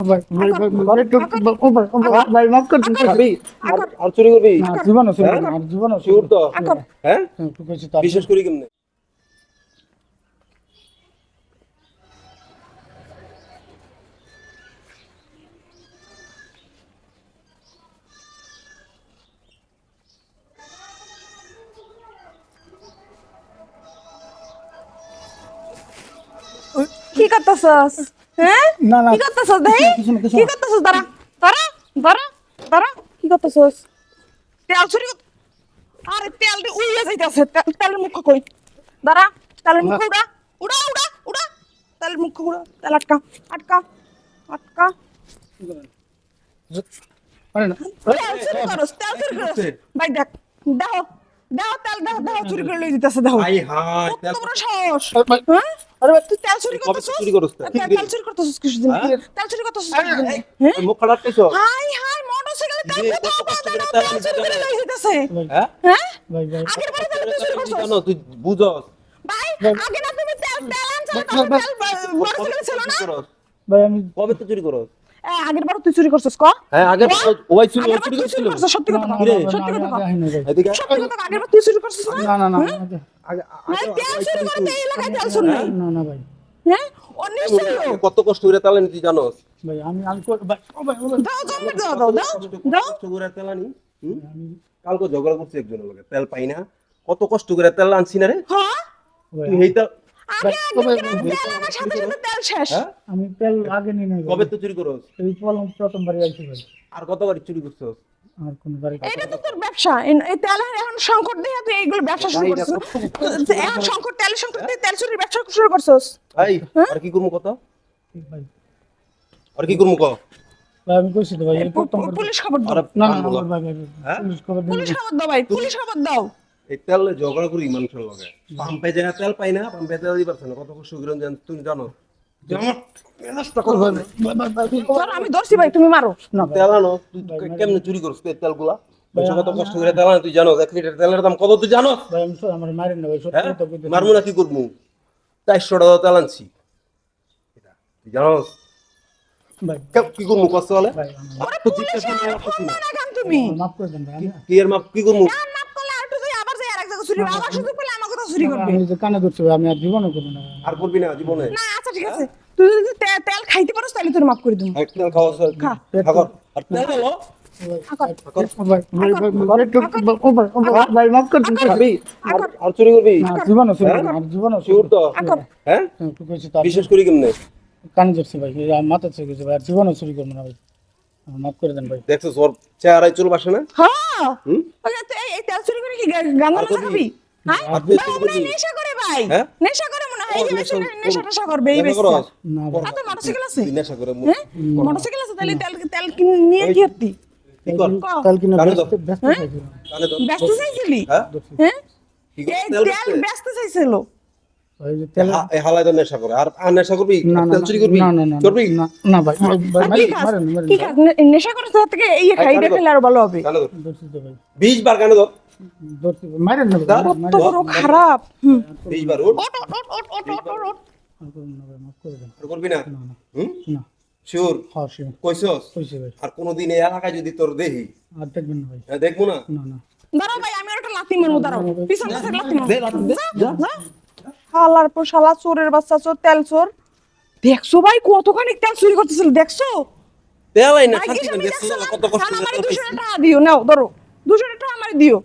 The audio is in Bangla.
ভাই ভাই ভাই ঘরে একটু ও ভাই ভাই মাফ করে দিন ভাই আর চুরি করবি না জীবনও চুরি করবো না, আর জীবনও চুরি শিওর তো করবো না। হ্যাঁ একটু কইছি তো আপনি। বিশ্বাস করি কেমনে কি করতেছস? হ্যাঁ না না কি করতেছস দেই? কিছু না কিছু কি না করতেছস? দাঁড়া দাঁড়া দাঁড়া দাঁড়া কি করতেছস? তেল চুরি আরে তেল দি উইয়া যাইতাছে তেলের মুখ কই দাঁড়া তেলের মুখ উড়া উড়া উড়া উড়া তেলের মুখ উড়া তেল আটকা আটকা আটকা আরে না তেল চুরি করস ভাই দেখ দাও দাও তেল দাও দাও চুরি করে লই দিতেছে দাও আই হাই কত বড় সাহস ভাই হ্যাঁ আরে ভাই তুই তেল চুরি কবে করতেছস চুরি করছ তেল চুরি করতেছস কিছুদিন তেল চুরি করতেছস হ্যাঁ মুখ খারাপ কইছো হাই হাই মোটরসাইকেলে তেল যে কোথাও কত কষ্ট পাওয়া করে যায় না, তেল চুরি তেল করে লই দিতেছে হ্যাঁ হ্যাঁ ভাই ভাই আগের বারে তেল চুরি করছস জানো তুই বুঝস ভাই আগে না তুমি তেল তেল আনছো না তেল মোটরসাইকেলে ছিল না ভাই আমি কবে তো চুরি করস আগের বার তুই চুরি করছস ক হ্যাঁ আগে ওই চুরি আগের বার চুরি তুই চুরি করছিল করছস সত্যি কথা না, কও না, না, সত্যি কথা আমি কও আগে আইনি ভাই। এদিকে সত্যি কথা কও, আগের বার তুই চুরি করছস না না না হ্যাঁ? আগে ভাই তেল চুরি করতে এই এলাকায় তেল চুরি নাই না না ভাই হ্যাঁ অন্য ছিল কত কষ্ট করে তালানি তুই জানোস ভাই আমি ভাই ও ভাই ও ভাই দাও জমি দাও দাও দাও দাও কষ্ট করে তেলানি কালকে ঝগড়া করছি একজনের লগে তেল পাই না কত কষ্ট করে তেল আনছি না রে হ্যাঁ ভাই, তুই এইটা আগে ও ভাই, আগে তেল আমার সাথে সাথে তেল শেষ হ্যাঁ আমি তেল আগে নিয়ে নেই কবে তো চুরি করস এই প্রথমবার আইছি ভাই আর কতবার চুরি করছস আর কোন বাড়ি এটা তো তোর ব্যবসা এই তেলের এখন সংকট দিয়ে তুই এইগুলো ব্যবসা শুরু করছিস এখন সংকট তেলের সংকট দিয়ে তেল চুরির ব্যবসা শুরু করছিস এই আর কি করবো কত ঠিক ভাই আর কি করবো ক ভাই আমি কইছি তো ভাই এই প্রথমবার পুলিশ খবর দাও আরে না না কান বলা। ভাই ভাই ভাই, হ্যাঁ? পুলিশ খবর দিন পুলিশ খবর দাও ভাই পুলিশ খবর দাও এই তেল ঝগড়া করি মানুষের লগে পাম্পে যায় তেল পাই না পাম্পে তেল দিতে পারছে না কত কষ্ট করে তুমি জানো আমার মেজাজটা করবো না। ধর আমি ধরছি ভাই তুমি মারো না ভাই, তেল আনো তুই কেমনে চুরি করছিস এই তেলগুলা মানুষের কত কষ্ট করে তেল আনো তুই জানো 1 লিটার তেলের দাম কত তুই জানো ভাই আমি আমার মারেন না ভাই সত্যি হ্যাঁ কথা কইতে মারমু না কি করবো 400 টাকা তেল আনছি এটা, তুই জানোস ভাই কি করবো কষ্ট হলে ভাই ওরে তো পুলিশ জিজ্ঞাসা করে আর কিছু না। না কেন তুমি মাফ করে দেন ভাই কি এর মাপ কি করবো আর মাপ করলে আর তুই আবার যাই আরেক জায়গা চুরি আবার সুযোগ পেলে আমাকে তো চুরি করবে আমি যে কানে ধরছি ভাই আমি আর জীবনও করবো না আর করবি না জীবনে না আচ্ছা ঠিক আছে তুই যদি তেল খাইতে পারোস তাহলে তোর মাফ করে দেবো এক তেল খাওয়া খা। খাগর আর তেল হলো ভাই ভাই ভাই ঘরে একটু ও ভাই ভাই মাফ করে দিন খাবি আর চুরি করবি না জীবনও চুরি করবো না, আর জীবনও চুরি শিওর তো আকর হ্যাঁ একটু কইছি তো আপনি বিশ্বাস করি কেমনে কানে ধরছি ভাই এই আমার মাথা থেকে গেছে ভাই আর জীবনও চুরি করবো না ভাই আমার মাফ করে দেন ভাই দেখছো ওর চেহারায় চুল বাসে না হ্যাঁ হুম? ওই যে তুই এই তেল চুরি করে কি গাঙ্গা আর করবি? লাগাবি হ্যাঁ আর তুই ভাই, চুরি ও মনে হয় করবি? নেশা করে ভাই হ্যাঁ? নেশা করে মনে হয় এই যে নেশা নেশা টেশা করবে এই নেশা বেশ করস? না ভাই তো মোটরসাইকেল আছে তুই নেশা করে হ্যাঁ মোটরসাইকেল আছে তাহলে তেল তেল কিনে নিয়ে কি করতি কি কর কাল কিনা কানে ধর। ব্যস্ত হ্যাঁ? থাকি কানে ধর। ব্যস্ত চাইছিলি হ্যাঁ হ্যাঁ কি কর? এই তেল তেল বেচতে? ব্যস্ত চাইছিল ভাই যে তেল এই হালায় তো নেশা করে আর নেশা করবি না না তেল চুরি করবি না না না করবি না না ভাই ভাই ভাই আর কি খাস মারেন মারেন কি খাস নেশা করে তার থেকে এই খাই কানে দেখলে ধর। আরো ভালো হবে কানে ধর ধরছি তো ভাই 20 বার কানে ধর ধরছি মারেন না ভাই, দাঁড়া। মারেন তো বড় খারাপ 20 বার উঠ ওট ওট ওট ওট ওট ওট ওট আর করবেন না ভাই মাফ করে দেন আর করবি না না না হুম না শিওর হ্যাঁ শিওর কইছস কইছি ভাই আর কোনদিন এই এলাকায় যদি তোর দেখি আর দেখবেন না ভাই দেখবো না না না দাঁড়াও ভাই আমি আর একটা লাথি মারবো দাঁড়াও পিছন থেকে লাথি মারবো দে লাথি দে যা শালার পর শালা চোরের বাচ্চা চোর তেল চোর দেখছো ভাই কতখানি তেল চুরি করতেছিল দেখছো তেলাই না ভাই, শান্তি কি করে সামনে দেখছো দেখছো না? কত কষ্ট না, করে আমারে তেল 200 পাইছি। টাকা দিও নাও ধরো 200 টাকা আমারে দিও